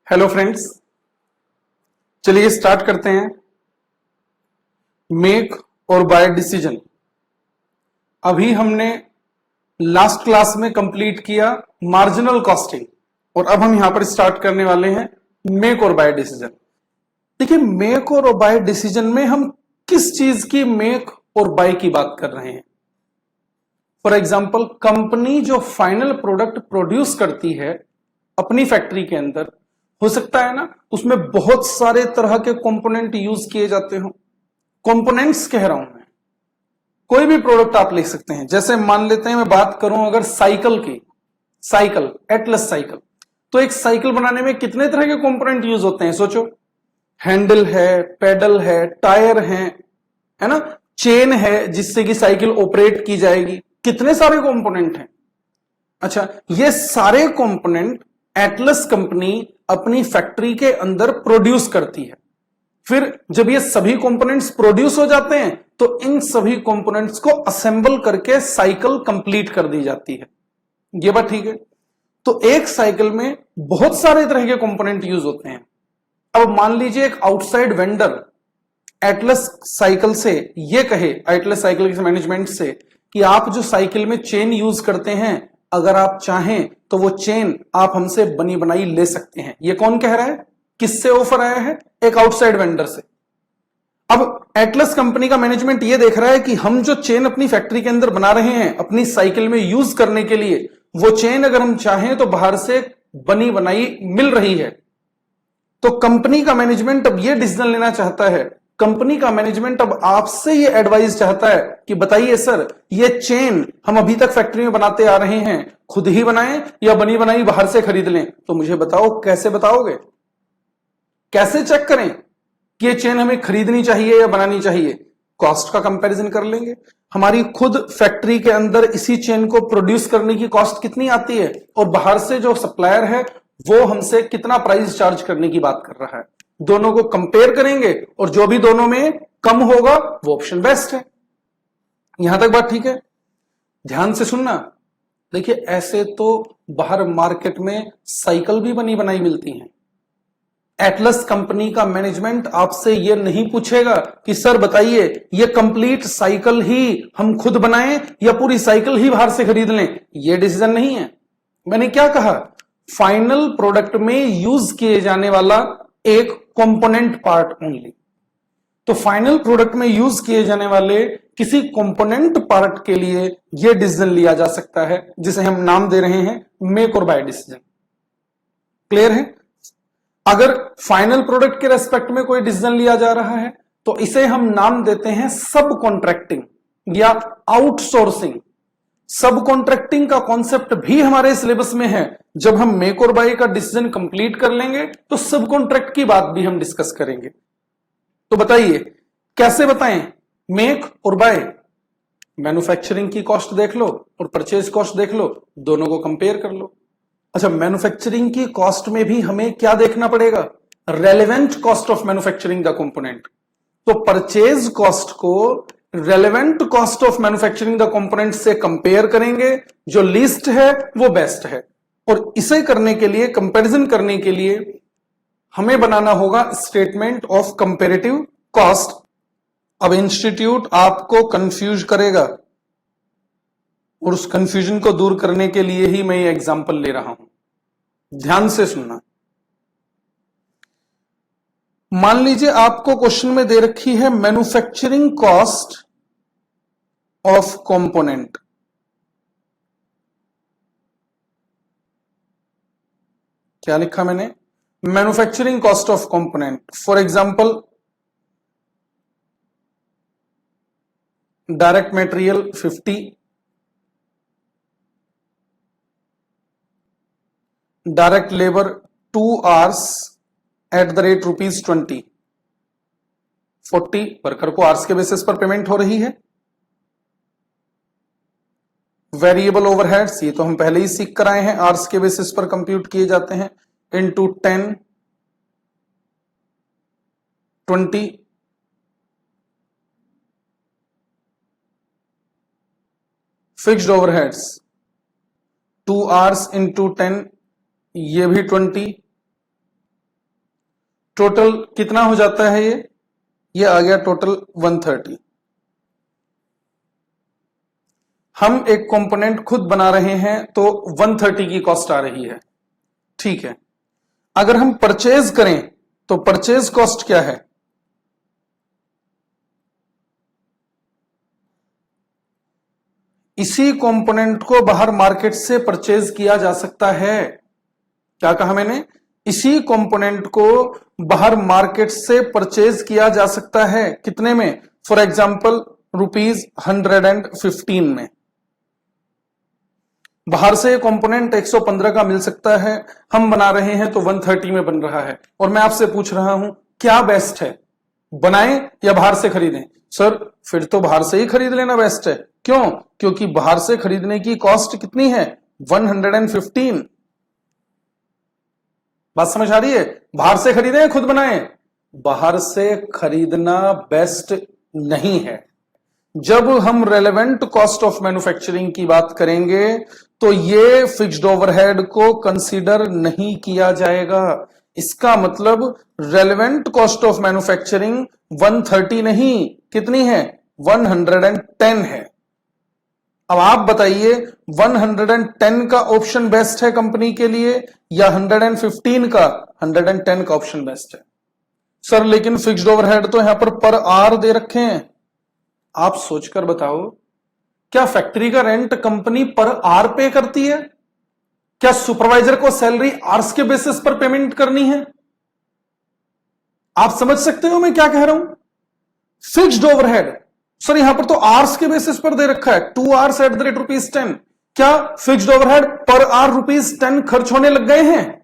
Hello friends, चलिए start करते हैं। मेक और बाय डिसीजन। अभी हमने लास्ट क्लास में कंप्लीट किया मार्जिनल कॉस्टिंग और अब हम यहां पर स्टार्ट करने वाले हैं मेक और बाय डिसीजन। देखिए, मेक और बाय डिसीजन में हम किस चीज की मेक और बाय की बात कर रहे हैं। फॉर एग्जाम्पल, कंपनी जो फाइनल प्रोडक्ट प्रोड्यूस करती है अपनी फैक्ट्री के अंदर, हो सकता है ना उसमें बहुत सारे तरह के कंपोनेंट यूज किए जाते हो। कंपोनेंट्स कह रहा हूं मैं, कोई भी प्रोडक्ट आप ले सकते हैं। जैसे मान लेते हैं, मैं बात करूं अगर साइकिल की, साइकिल एटलस साइकिल, तो एक साइकिल बनाने में कितने तरह के कंपोनेंट यूज होते हैं सोचो। हैंडल है, पेडल है, टायर है ना, चेन है जिससे कि साइकिल ऑपरेट की जाएगी। कितने सारे कंपोनेंट हैं। अच्छा, ये सारे कंपोनेंट एटलस कंपनी अपनी फैक्ट्री के अंदर प्रोड्यूस करती है। फिर जब ये सभी कंपोनेंट्स प्रोड्यूस हो जाते हैं तो इन सभी कंपोनेंट्स को असेंबल करके साइकिल कंप्लीट कर दी जाती है। ये बात ठीक है। तो एक साइकिल में बहुत सारे तरह के कंपोनेंट यूज होते हैं। अब मान लीजिए एक आउटसाइड वेंडर एटलस साइकिल से ये कहे, एटलस साइकिल के मैनेजमेंट से, कि आप जो साइकिल में चेन यूज करते हैं, अगर आप चाहें तो वो चेन आप हमसे बनी बनाई ले सकते हैं। ये कौन कह रहा है, किससे ऑफर आया है? एक आउटसाइड वेंडर से। अब एटलस कंपनी का मैनेजमेंट ये देख रहा है कि हम जो चेन अपनी फैक्ट्री के अंदर बना रहे हैं अपनी साइकिल में यूज करने के लिए, वो चेन अगर हम चाहें तो बाहर से बनी बनाई मिल रही है। तो कंपनी का मैनेजमेंट अब ये डिसीजन लेना चाहता है, कंपनी का मैनेजमेंट अब आपसे ये एडवाइस चाहता है कि बताइए सर, ये चेन हम अभी तक फैक्ट्री में बनाते आ रहे हैं, खुद ही बनाएं या बनी बनाई बाहर से खरीद लें? तो मुझे बताओ, कैसे बताओगे? कैसे चेक करें कि ये चेन हमें खरीदनी चाहिए या बनानी चाहिए? कॉस्ट का कंपैरिजन कर लेंगे। हमारी खुद फैक्ट्री के अंदर इसी चेन को प्रोड्यूस करने की कॉस्ट कितनी आती है और बाहर से जो सप्लायर है वो हमसे कितना प्राइस चार्ज करने की बात कर रहा है। दोनों को कंपेयर करेंगे और जो भी दोनों में कम होगा वो ऑप्शन बेस्ट है। यहां तक बात ठीक है? ध्यान से सुनना। देखिए, ऐसे तो बाहर मार्केट में साइकिल भी बनी बनाई मिलती हैं। एटलस कंपनी का मैनेजमेंट आपसे यह नहीं पूछेगा कि सर बताइए, ये कंप्लीट साइकिल ही हम खुद बनाएं या पूरी साइकिल ही बाहर से खरीद लें। यह डिसीजन नहीं है। मैंने क्या कहा? फाइनल प्रोडक्ट में यूज किए जाने वाला एक कंपोनेंट पार्ट ओनली। तो फाइनल प्रोडक्ट में यूज किए जाने वाले किसी कंपोनेंट पार्ट के लिए यह डिसीजन लिया जा सकता है, जिसे हम नाम दे रहे हैं मेक और बाय डिसीजन। क्लियर है? अगर फाइनल प्रोडक्ट के रेस्पेक्ट में कोई डिसीजन लिया जा रहा है तो इसे हम नाम देते हैं सब कॉन्ट्रैक्टिंग या आउटसोर्सिंग। सब कॉन्ट्रैक्टिंग का कॉन्सेप्ट भी हमारे सिलेबस में है। जब हम मेक और बाय का डिसीजन कंप्लीट कर लेंगे तो सब कॉन्ट्रैक्ट की बात भी हम डिस्कस करेंगे। तो बताइए, कैसे बताएं मेक और बाय? मैन्युफैक्चरिंग की कॉस्ट देख लो और परचेज कॉस्ट देख लो, दोनों को कंपेयर कर लो। अच्छा, मैन्युफैक्चरिंग की कॉस्ट में भी हमें क्या देखना पड़ेगा? Relevant cost of manufacturing the component. तो परचेज कॉस्ट को relevant cost of manufacturing the component से कंपेयर करेंगे। जो लीस्ट है वो बेस्ट है। और इसे करने के लिए, कंपैरिजन करने के लिए, हमें बनाना होगा स्टेटमेंट ऑफ कंपेरेटिव कॉस्ट। अब इंस्टीट्यूट आपको कंफ्यूज करेगा और उस कंफ्यूजन को दूर करने के लिए ही मैं ये एग्जांपल ले रहा हूं। ध्यान से सुनना। मान लीजिए आपको क्वेश्चन में दे रखी है मैन्युफैक्चरिंग कॉस्ट ऑफ कंपोनेंट। क्या लिखा मैंने? Manufacturing cost of component. For example, direct material 50, direct labour 2 hours at the rate ₹20। 40 worker को आवर्स के बेसिस पर पेमेंट हो रही है। वेरिएबल ओवरहेड्स, ये तो हम पहले ही सीख कर आए हैं, आवर्स के बेसिस पर कंप्यूट किए जाते हैं। Into 10, 20। Fixed overheads 2 hours into 10, ये भी 20। टोटल कितना हो जाता है? ये आ गया टोटल 130। हम एक कंपोनेंट खुद बना रहे हैं तो 130 की कॉस्ट आ रही है, ठीक है। अगर हम परचेज करें तो परचेज कॉस्ट क्या है? इसी कंपोनेंट को बाहर मार्केट से परचेज किया जा सकता है। क्या कहा मैंने? इसी कंपोनेंट को बाहर मार्केट से परचेज किया जा सकता है। कितने में? फॉर एग्जाम्पल ₹115 में। बाहर से कंपोनेंट 115 का मिल सकता है, हम बना रहे हैं तो 130 में बन रहा है। और मैं आपसे पूछ रहा हूं क्या बेस्ट है, बनाएं या बाहर से खरीदें? सर फिर तो बाहर से ही खरीद लेना बेस्ट है। क्यों? क्योंकि बाहर से खरीदने की कॉस्ट कितनी है? 115। बात समझ आ रही है? बाहर से खरीदें या खुद बनाएं? बाहर से खरीदना बेस्ट नहीं है। जब हम रेलेवेंट कॉस्ट ऑफ मैन्युफैक्चरिंग की बात करेंगे तो ये फिक्स्ड ओवरहेड को कंसीडर नहीं किया जाएगा। इसका मतलब रेलेवेंट कॉस्ट ऑफ मैन्युफैक्चरिंग 130 नहीं, कितनी है? 110 है। अब आप बताइए 110 का ऑप्शन बेस्ट है कंपनी के लिए या 115 का? 110 का ऑप्शन बेस्ट है। सर लेकिन फिक्स्ड ओवरहेड तो यहां पर आर दे रखे हैं। आप सोचकर बताओ, क्या फैक्ट्री का रेंट कंपनी पर आर पे करती है? क्या सुपरवाइजर को सैलरी आर्स के बेसिस पर पेमेंट करनी है? आप समझ सकते हो मैं क्या कह रहा हूं? फिक्स्ड ओवरहेड, सर यहां पर तो आर्स के बेसिस पर दे रखा है, 2 hours at the rate ₹10। क्या फिक्स्ड ओवरहेड पर आर ₹10 खर्च होने लग गए हैं?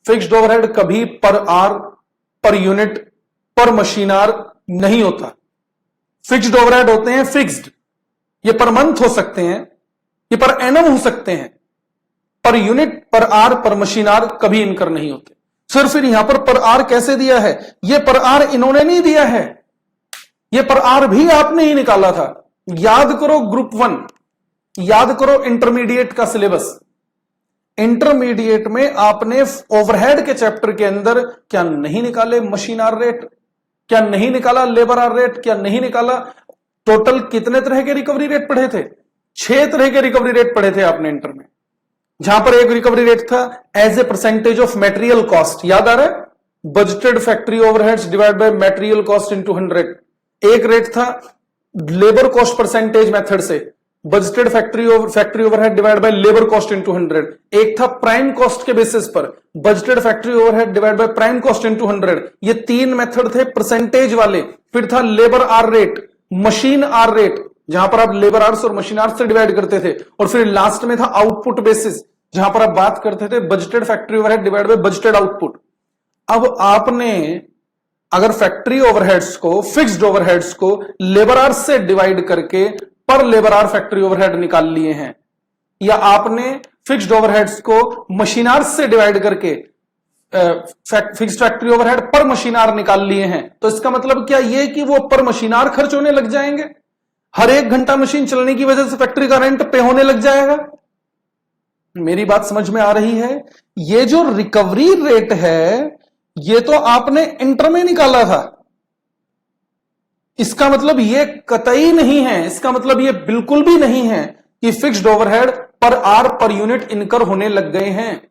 फिक्स्ड ओवरहेड कभी पर आर, पर यूनिट, पर मशीन आर नहीं होता। फिक्स्ड ओवरहेड होते हैं फिक्स्ड। ये पर मंथ हो सकते हैं, ये पर एनम हो सकते हैं, पर यूनिट, पर आर, पर मशीन आर कभी इनकर नहीं होते। सर फिर यहां पर आर कैसे दिया है? ये पर आर इन्होंने नहीं दिया है, ये पर आर भी आपने ही निकाला था। याद करो ग्रुप 1, याद करो इंटरमीडिएट का सिलेबस। इंटरमीडिएट में आपने ओवरहेड के चैप्टर के अंदर क्या नहीं निकाले मशीन आर रेट, क्या नहीं निकाला लेबर आर रेट, क्या नहीं निकाला? टोटल कितने तरह के रिकवरी रेट पढ़े थे? 6 तरह के रिकवरी रेट पढ़े थे आपने इंटर में। जहां पर एक रिकवरी रेट था as a percentage of material cost, याद आ रहा है? Budgeted factory overheads divide by material cost into 100। एक रेट था लेबर कॉस्ट परसेंटेज मेथड से, budgeted factory overhead divide by labour cost into 100। एक था प्राइम कॉस्ट के बेसिस पर, budgeted factory overhead divide by prime cost into 100। ये 3 method थे percentage वाले। फिर था labour hour rate, machine are rate, जहां पर आप लेबर आर्स और मशीन आर्स से डिवाइड करते थे। और फिर लास्ट में था आउटपुट बेसिस, जहां पर आप बात करते थे budgeted factory overhead divide bye budgeted output. अब आपने अगर फैक्ट्री ओवरहेड्स को, फिक्स्ड ओवरहेड्स को लेबर आर्स से डिवाइड करके पर लेबर आर फैक्ट्री ओवरहेड निकाल लिए हैं, या आपने फिक्स्ड ओवरहेड्स को मशीन आर्स से डिवाइड करके फिक्स्ड फैक्ट्री ओवरहेड पर मशीन आर निकाल लिए हैं, तो इसका मतलब क्या ये कि वो पर मशीन आर खर्च होने लग जाएंगे? हर 1 घंटा मशीन चलने की वजह से फैक्ट्री का रेंट पे होने लग जाएगा? मेरी बात समझ में आ रही है? ये जो रिकवरी रेट है ये तो आपने इंटर में निकाला था। इसका मतलब ये कतई नहीं है, इसका मतलब ये बिल्कुल भी नहीं है कि फिक्स्ड ओवरहेड पर आर पर यूनिट इनकर होने लग गए हैं।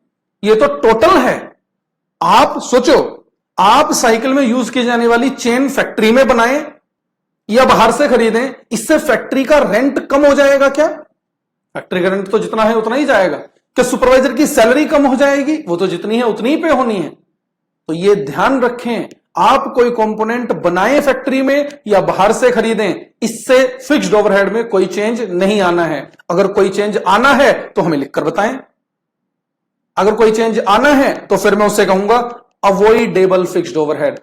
ये तो टोटल है। आप सोचो, आप साइकिल में यूज की जाने वाली चेन फैक्ट्री में बनाएं या बाहर से खरीदें, इससे फैक्ट्री का रेंट कम हो जाएगा क्या? फैक्ट्री का रेंट तो जितना है उतना ही जाएगा। क्या सुपरवाइजर की सैलरी कम हो जाएगी? वो तो जितनी है उतनी ही पे होनी है। तो ये ध्यान रखें, आप कोई कंपोनेंट बनाएं फैक्ट्री में या बाहर से खरीदें, इससे फिक्स्ड ओवरहेड में कोई चेंज नहीं आना है। अगर कोई चेंज आना है तो हमें लिखकर बताएं। अगर कोई चेंज आना है तो फिर मैं उससे कहूंगा अवॉइडेबल फिक्स्ड ओवरहेड।